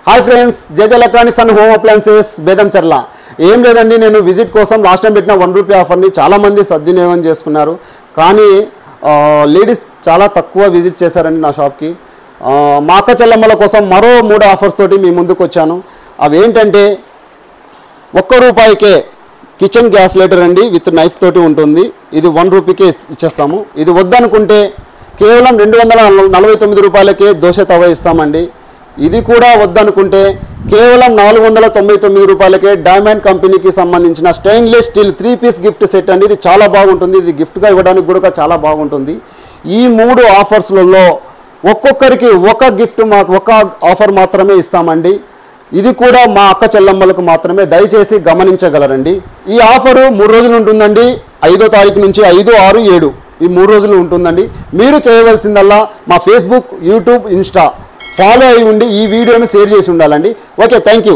Hi friends, JJ electronics and home appliances Bedancharla. ఏం లేదండి, నేను విజిట్ కోసం లాస్ట్ టైం పెట్టిన ₹1 ఆఫర్ని చాలామంది సద్వినియోగం చేసుకున్నారు. కానీ లేడీస్ చాలా తక్కువ విజిట్ చేశారండి నా షాప్కి. మా అక్క చెల్లెమ్మల కోసం మరో 3 ఆఫర్స్ తోటి మీ ముందుకు వచ్చాను. అవి ఏంటంటే ₹1కే కిచెన్ గ్యాస్ లైటర్ అండి, విత్ నైఫ్ తోటి ఉంటుంది. ఇది ₹1కే ఇచ్చేస్తాము. ఇది వద్దనుకుంటే కేవలం ₹249కే దోశ తవ ఇస్తామండి. ఇది కూడా వద్దనుకుంటే కేవలం ₹499కే డైమండ్ కంపెనీకి సంబంధించిన stainless steel 3 piece gift set అండి. ఇది చాలా బాగుంటుంది. ఇది గిఫ్ట్గా ఇవ్వడానికి కూడా చాలా బాగుంటుంది. ఈ 3 ఆఫర్స్లలో ఒక్కొక్కరికి ఒక ఆఫర్ మాత్రమే ఇస్తామండి. ఇది కూడా మా అక్క చెల్లెమ్మలకు మాత్రమే, దయచేసి గమనించగలరండి. ఈ ఆఫరు 3 రోజులు ఉంటుందండి. 5వ తారీఖు నుంచి 5, 6, 7 ఈ 3 రోజులు ఉంటుందండి. మీరు చేయవలసిందల్లా మా ఫేస్బుక్, యూట్యూబ్, ఇన్స్టా ఫాలో అయి ఉండి ఈ వీడియోను షేర్ చేసి ఉండాలండి. Okay, thank you.